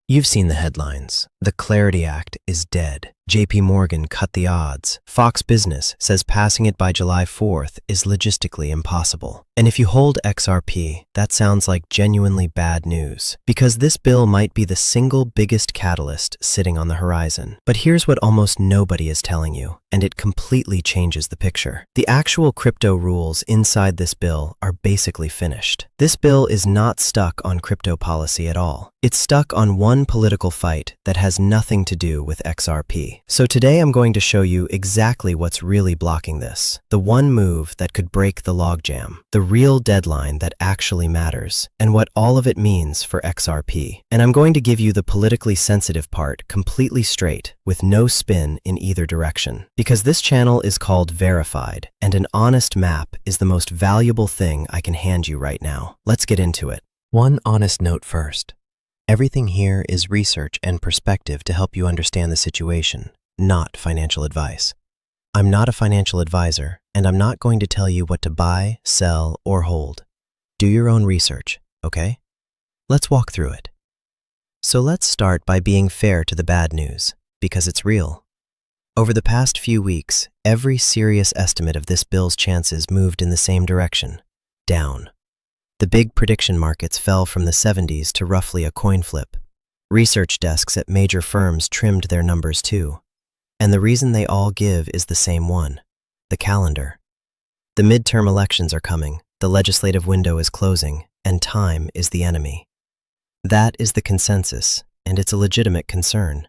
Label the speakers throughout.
Speaker 1: You've seen the headlines. The Clarity Act is dead. JP Morgan cut the odds. Fox Business says passing it by July 4th is logistically impossible. And if you hold XRP, that sounds like genuinely bad news, because this bill might be the single biggest catalyst sitting on the horizon. But here's what almost nobody is telling you, and it completely changes the picture. The actual crypto rules inside this bill are basically finished. This bill is not stuck on crypto policy at all. It's stuck on one political fight that has nothing to do with XRP. So today I'm going to show you exactly what's really blocking this. The one move that could break the logjam. The real deadline that actually matters. And what all of it means for XRP. And I'm going to give you the politically sensitive part completely straight, with no spin in either direction. Because this channel is called Verified, and an honest map is the most valuable thing I can hand you right now. Let's get into it. One honest note first. Everything here is research and perspective to help you understand the situation, not financial advice. I'm not a financial advisor, and I'm not going to tell you what to buy, sell, or hold. Do your own research, okay? Let's walk through it. So let's start by being fair to the bad news, because it's real. Over the past few weeks, every serious estimate of this bill's chances moved in the same direction, down. The big prediction markets fell from the 70s to roughly a coin flip. Research desks at major firms trimmed their numbers too. And the reason they all give is the same one: the calendar. The midterm elections are coming, the legislative window is closing, and time is the enemy. That is the consensus, and it's a legitimate concern.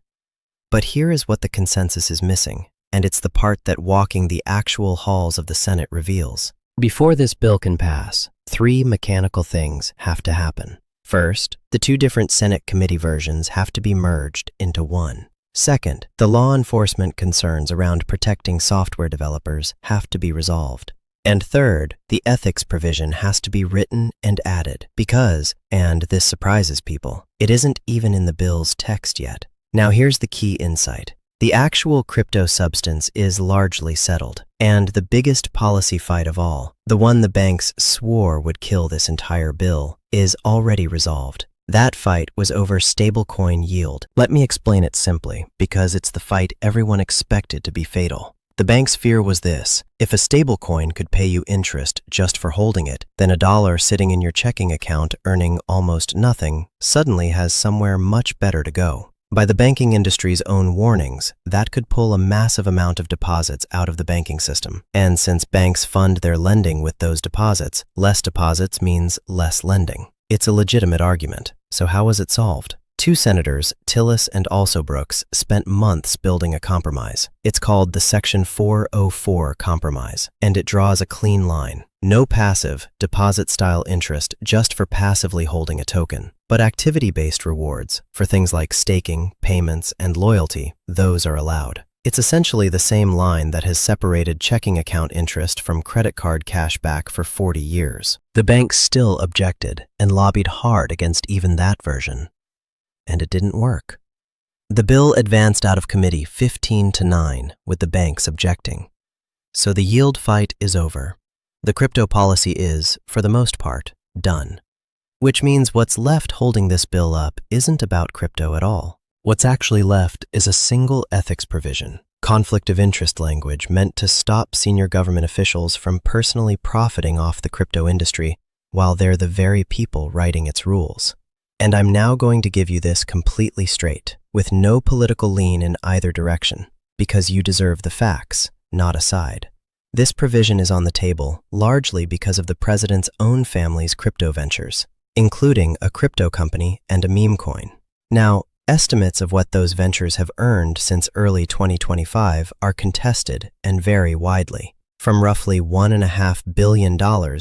Speaker 1: But here is what the consensus is missing, and it's the part that walking the actual halls of the Senate reveals. Before this bill can pass, three mechanical things have to happen. First, the two different Senate committee versions have to be merged into one. Second, the law enforcement concerns around protecting software developers have to be resolved. And third, the ethics provision has to be written and added because, and this surprises people, it isn't even in the bill's text yet. Now here's the key insight. The actual crypto substance is largely settled, and the biggest policy fight of all, the one the banks swore would kill this entire bill, is already resolved. That fight was over stablecoin yield. Let me explain it simply, because it's the fight everyone expected to be fatal. The bank's fear was this: if a stablecoin could pay you interest just for holding it, then $1 sitting in your checking account earning almost nothing suddenly has somewhere much better to go. By the banking industry's own warnings, that could pull a massive amount of deposits out of the banking system. And since banks fund their lending with those deposits, less deposits means less lending. It's a legitimate argument. So how was it solved? Two senators, Tillis and also Brooks, spent months building a compromise. It's called the Section 404 Compromise, and it draws a clean line. No passive, deposit-style interest just for passively holding a token, but activity-based rewards for things like staking, payments, and loyalty, those are allowed. It's essentially the same line that has separated checking account interest from credit card cashback for 40 years. The banks still objected and lobbied hard against even that version. And it didn't work. The bill advanced out of committee 15-9, with the banks objecting. So the yield fight is over. The crypto policy is, for the most part, done. Which means what's left holding this bill up isn't about crypto at all. What's actually left is a single ethics provision, conflict of interest language meant to stop senior government officials from personally profiting off the crypto industry while they're the very people writing its rules. And I'm now going to give you this completely straight, with no political lean in either direction, because you deserve the facts, not a side. This provision is on the table largely because of the president's own family's crypto ventures, including a crypto company and a meme coin. Now, estimates of what those ventures have earned since early 2025 are contested and vary widely, from roughly $1.5 billion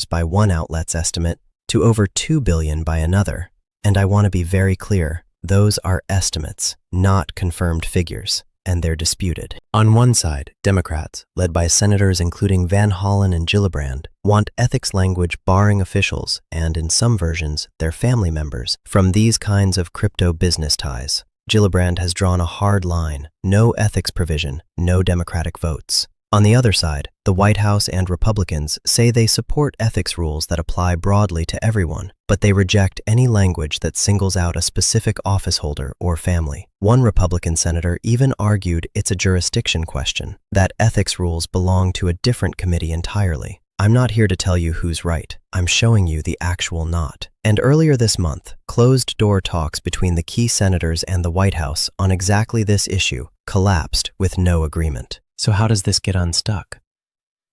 Speaker 1: by one outlet's estimate to over $2 billion by another. And I want to be very clear, those are estimates, not confirmed figures, and they're disputed. On one side, Democrats, led by senators including Van Hollen and Gillibrand, want ethics language barring officials and, in some versions, their family members from these kinds of crypto business ties. Gillibrand has drawn a hard line: no ethics provision, no Democratic votes. On the other side, the White House and Republicans say they support ethics rules that apply broadly to everyone, but they reject any language that singles out a specific office holder or family. One Republican senator even argued it's a jurisdiction question, that ethics rules belong to a different committee entirely. I'm not here to tell you who's right. I'm showing you the actual knot. And earlier this month, closed-door talks between the key senators and the White House on exactly this issue collapsed with no agreement. So how does this get unstuck?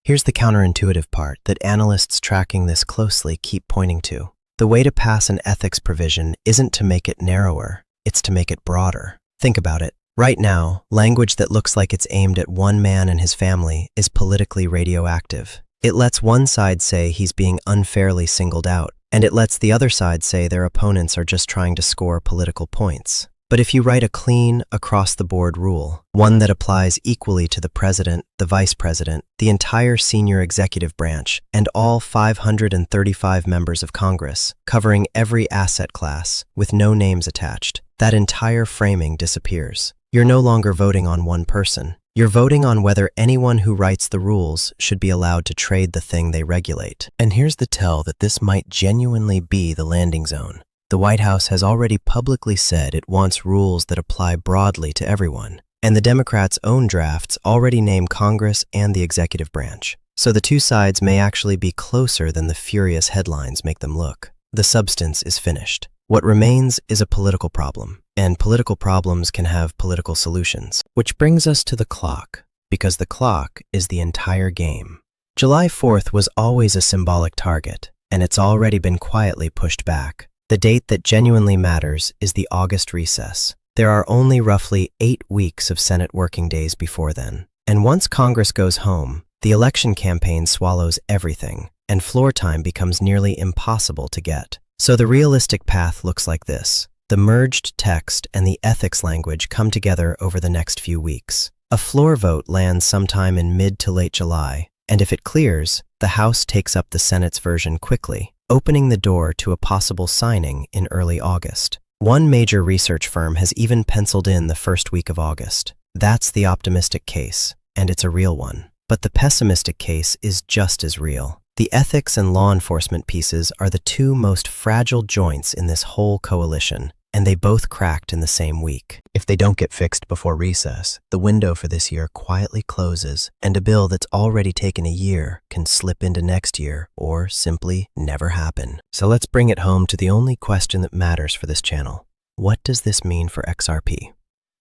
Speaker 1: Here's the counterintuitive part that analysts tracking this closely keep pointing to. The way to pass an ethics provision isn't to make it narrower, it's to make it broader. Think about it. Right now, language that looks like it's aimed at one man and his family is politically radioactive. It lets one side say he's being unfairly singled out, and it lets the other side say their opponents are just trying to score political points. But if you write a clean, across-the-board rule, one that applies equally to the president, the vice president, the entire senior executive branch, and all 535 members of Congress, covering every asset class, with no names attached, that entire framing disappears. You're no longer voting on one person. You're voting on whether anyone who writes the rules should be allowed to trade the thing they regulate. And here's the tell that this might genuinely be the landing zone. The White House has already publicly said it wants rules that apply broadly to everyone, and the Democrats' own drafts already name Congress and the executive branch. So the two sides may actually be closer than the furious headlines make them look. The substance is finished. What remains is a political problem, and political problems can have political solutions. Which brings us to the clock, because the clock is the entire game. July 4th was always a symbolic target, and it's already been quietly pushed back. The date that genuinely matters is the August recess. There are only roughly 8 weeks of Senate working days before then. And once Congress goes home, the election campaign swallows everything, and floor time becomes nearly impossible to get. So the realistic path looks like this. The merged text and the ethics language come together over the next few weeks. A floor vote lands sometime in mid to late July, and if it clears, the House takes up the Senate's version quickly, opening the door to a possible signing in early August. One major research firm has even penciled in the first week of August. That's the optimistic case, and it's a real one. But the pessimistic case is just as real. The ethics and law enforcement pieces are the two most fragile joints in this whole coalition, and they both cracked in the same week. If they don't get fixed before recess, the window for this year quietly closes, and a bill that's already taken a year can slip into next year or simply never happen. So let's bring it home to the only question that matters for this channel. What does this mean for XRP?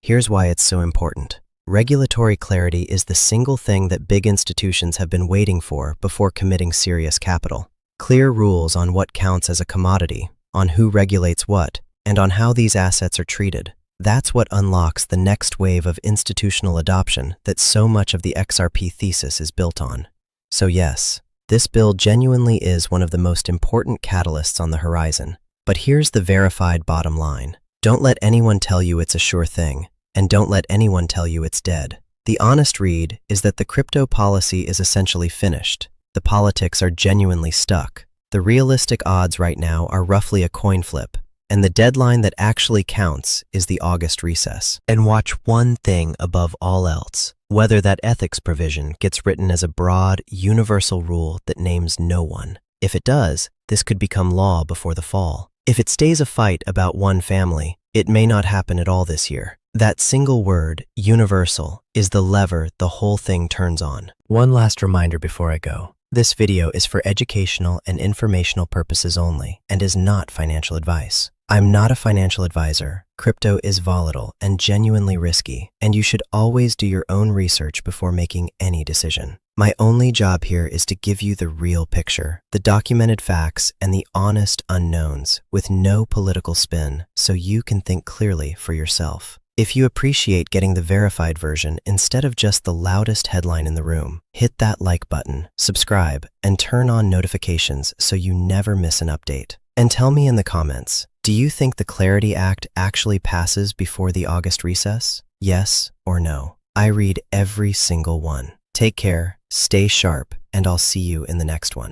Speaker 1: Here's why it's so important. Regulatory clarity is the single thing that big institutions have been waiting for before committing serious capital. Clear rules on what counts as a commodity, on who regulates what, and on how these assets are treated. That's what unlocks the next wave of institutional adoption that so much of the XRP thesis is built on. So yes, this bill genuinely is one of the most important catalysts on the horizon. But here's the verified bottom line. Don't let anyone tell you it's a sure thing, and don't let anyone tell you it's dead. The honest read is that the crypto policy is essentially finished. The politics are genuinely stuck. The realistic odds right now are roughly a coin flip, and the deadline that actually counts is the August recess. And watch one thing above all else, whether that ethics provision gets written as a broad, universal rule that names no one. If it does, this could become law before the fall. If it stays a fight about one family, it may not happen at all this year. That single word, universal, is the lever the whole thing turns on. One last reminder before I go. This video is for educational and informational purposes only and is not financial advice. I'm not a financial advisor. Crypto is volatile and genuinely risky, and you should always do your own research before making any decision. My only job here is to give you the real picture, the documented facts, and the honest unknowns with no political spin, so you can think clearly for yourself. If you appreciate getting the verified version instead of just the loudest headline in the room, hit that like button, subscribe, and turn on notifications so you never miss an update. And tell me in the comments, do you think the Clarity Act actually passes before the August recess? Yes or no? I read every single one. Take care, stay sharp, and I'll see you in the next one.